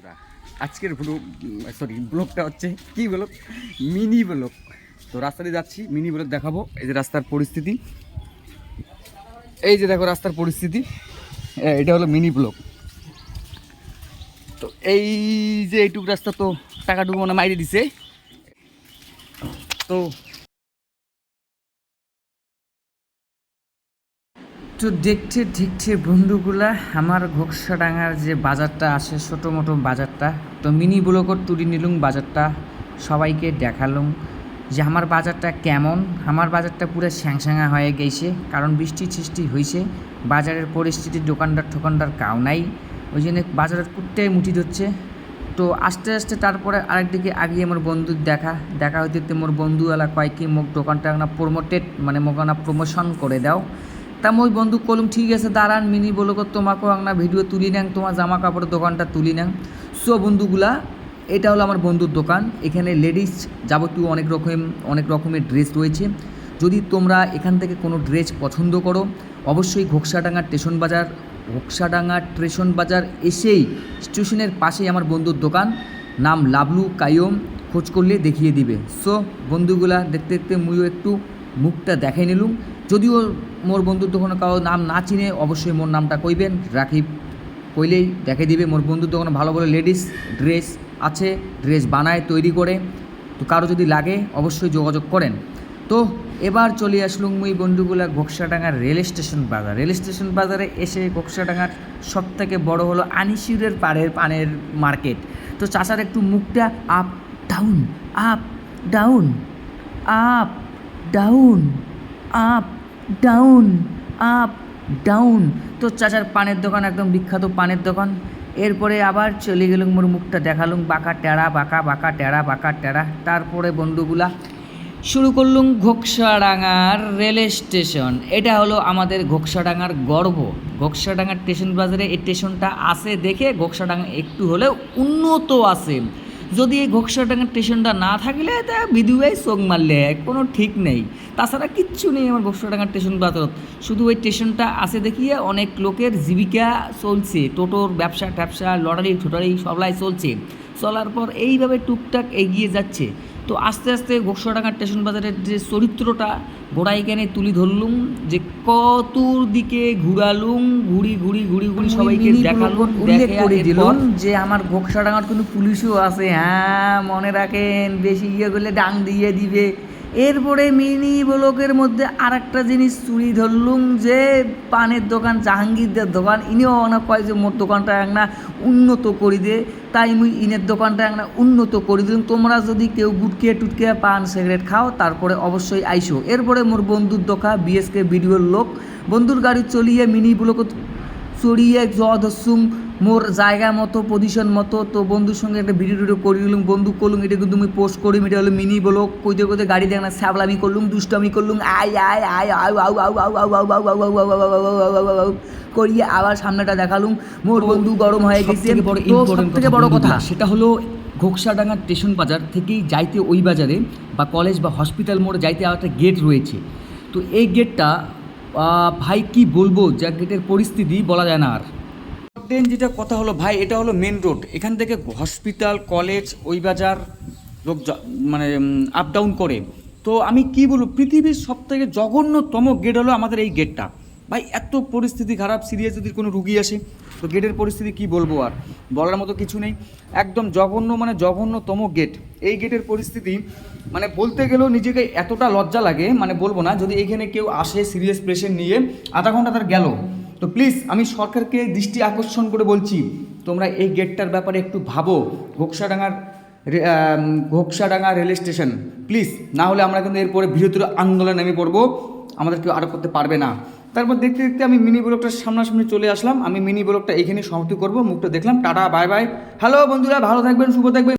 বন্ধুরা, আজকের ব্লগটা হচ্ছে কি ব্লগ, মিনি ব্লগ। তো রাস্তা দিয়ে যাচ্ছি, মিনি ব্লগ দেখাবো। এই যে রাস্তার পরিস্থিতি, এই যে দেখো রাস্তার পরিস্থিতি, এটা হলো মিনি ব্লগ। তো এই যে এইটুকু রাস্তা তো টাকাটুকু মানে মাইরে দিছে। তো দেখতে দেখতে বন্ধুগুলা আমার ঘোকসাডাঙ্গার যে বাজারটা আছে, ছোটো মোটো বাজারটা, তো মিনি ব্লগত তুলি নিলুম বাজারটা, সবাইকে দেখালুম যে আমার বাজারটা কেমন। আমার বাজারটা পুরো স্যাংস্যাঙা হয়ে গেছে, কারণ বৃষ্টি সৃষ্টি হয়েছে, বাজারের পরিস্থিতি দোকানদার কাউ নাই, ওই জন্য বাজারের কুত্তায় মুঠি ধরছে। তো আস্তে আস্তে তারপরে আরেকদিকে আগিয়ে আমার বন্ধুর দেখা হইতে মোর বন্ধুওয়ালা কয় কি মোক দোকানটা একটা প্রমোটেড মানে মোক একটা প্রমোশন করে দাও। তা মই বন্ধু কলম ঠিক আছে দাঁড়ান, মিনি বলক তোমাকেও একটা ভিডিও তুলি নেন, তোমার জামা কাপড়ের দোকানটা তুলি নেন। সো বন্ধুগুলা, এটা হলো আমার বন্ধুর দোকান। এখানে লেডিস যাবতীয় অনেক রকমের ড্রেস রয়েছে। যদি তোমরা এখান থেকে কোনো ড্রেস পছন্দ করো, অবশ্যই ঘোকসাডাঙ্গা স্টেশন বাজার এসেই স্টেশনের পাশেই আমার বন্ধুর দোকান, নাম লাবলু কায়ম, খোঁজ করলে দেখিয়ে দিবে। সো বন্ধুগুলা, দেখতে দেখতে মুইও একটু মুখটা দেখাই নিলুম। যদিও মোর বন্ধুর দোকানে কারো নাম না চিনে, অবশ্যই মোর নামটা কইবেন, রাখি কইলেই দেখাই দিবে। মোর বন্ধুর দোকানে ভালো ভালো লেডিস ড্রেস আছে, ড্রেস বানায় তৈরি করে। তো কারো যদি লাগে অবশ্যই যোগাযোগ করেন। তো এবার চলে আসলুম মুই বন্ধুগুলা ঘোকসাডাঙ্গার রেল স্টেশন বাজারে এসে ঘোকসাডাঙ্গার সবথেকে বড় হলো আনিসিউরের পানের মার্কেট। তো চাচার একটু মুখটা up down up down up down up down up down. তো চাচার পানের দোকান, একদম বিখ্যাত পানের দোকান। এরপরে আবার চলে গেলুম, মোর মুখটা দেখালুম বাঁকা টেরা। তারপরে বন্ধুগুলা শুরু করলুম ঘোকসাডাঙ্গার রেল স্টেশন। এটা হলো আমাদের ঘোকসাডাঙ্গার গর্ব। ঘোকসাডাঙ্গার স্টেশন বাজারে এই স্টেশনটা আছে দেখে ঘোকসাডাঙ্গা একটু হলেও উন্নত আছে। যদি এই ঘোকসাডাঙ্গার স্টেশনটা না থাকলে তা বিধুয়াই চোখ মারলে কোনো ঠিক নেই। তাছাড়া কিচ্ছু নেই আমার ঘোকসাডাঙ্গার স্টেশন বাজারত। শুধু ওই স্টেশনটা আছে দেখিয়ে অনেক লোকের জীবিকা চলছে, টোটোর ব্যবসা ট্যাবসা, লটারি ঠোটারি সবলাই চলছে। চলার পর এইভাবে টুকটাক এগিয়ে যাচ্ছে। তো আস্তে আস্তে ঘোকসাডাঙ্গা স্টেশন বাজারের যে চরিত্রটা গোড়াইখানে তুলি ধরলুম, যে কতুর দিকে ঘুরি সবাইকে দেখালুম, উল্লেখ করে দিলাম যে আমার ঘোকসাডাঙ্গার কোনো পুলিশও আছে, হ্যাঁ মনে রাখেন, বেশি ইয়ে করলে ডাং দিয়ে দিবে। এরপরে মিনি ব্লকের মধ্যে আর একটা জিনিস চুরি ধরলুম, যে পানের দোকান জাহাঙ্গীরদের দোকান, ইনিও অনেক কয় যে মোর দোকানটা একটা উন্নত করি দে, তাই মুই ইনের দোকানটা একটা উন্নত করে দিলাম। তোমরা যদি কেউ গুটকে টুটকে পান সিগারেট খাও তারপরে অবশ্যই আইসো। এরপরে মোর বন্ধুর দোকা বিএসকে ভিডিওর লোক, বন্ধুর গাড়ি চলিয়ে মিনি ব্লক চড়িয়ে ধরছুম মোর জায়গা মতো পজিশন মতো। তো বন্ধুর সঙ্গে একটা ভিডিও করে দিলুম, বন্ধু করলুম এটা কিন্তু আমি পোস্ট করি, এটা হলো মিনি ব্লগ। কইতে গাড়ি দেখ না ছ্যাবলামি করলুম, দুষ্টামি করলুম, আই আই আই আউ আউ আউ আউ আউ আউ আউ আউ আউ আউ করিয়ে আবার সামনেটা দেখালুম। মোর বন্ধু গরম হয়ে গেছে। সবথেকে বড় কথা সেটা হলো ঘোকসাডাঙ্গা স্টেশন বাজার থেকেই যাইতে ওই বাজারে বা কলেজ বা হসপিটাল মোড়ে যাইতে একটা গেট রয়েছে। তো এই গেটটা ভাই কি বলবো, যা গেটের পরিস্থিতি বলা যায় না। আর ট্রেন যেটা কথা হলো ভাই, এটা হলো মেন রোড, এখান থেকে হসপিটাল কলেজ ওই বাজার লোক মানে আপ ডাউন করে। তো আমি কি বলবো, পৃথিবীর সবথেকে জঘন্যতম গেট হলো আমাদের এই গেটটা ভাই। এত পরিস্থিতি খারাপ, সিরিয়াস যদি কোনো রুগী আসে তো গেটের পরিস্থিতি কি বলবো, আর বলার মতো কিছু নেই। একদম জঘন্যতম গেট। এই গেটের পরিস্থিতি মানে বলতে গেলেও নিজেকে এতটা লজ্জা লাগে, মানে বলবো না। যদি এখানে কেউ আসে সিরিয়াস পেশেন্ট নিয়ে, আধা ঘন্টা তার গেল। তো প্লিজ আমি সরকারকে দৃষ্টি আকর্ষণ করে বলছি, তোমরা এই গেটটার ব্যাপারে একটু ভাবো। ঘোকসাডাঙ্গা রেল স্টেশন প্লিজ, না হলে আমরা কিন্তু এরপরে বৃহত্তর আন্দোলনে নেমে পড়বো, আমাদের কেউ আটক করতে পারবে না। তারপর দেখতে দেখতে আমি মিনি ব্লগটার সামনাসামনি চলে আসলাম। আমি মিনি ব্লগটা এখানেই সমাপ্তি করবো। মুখটা দেখলাম, টাটা বাই বাই। হ্যালো বন্ধুরা, ভালো থাকবেন, শুভ থাকবেন।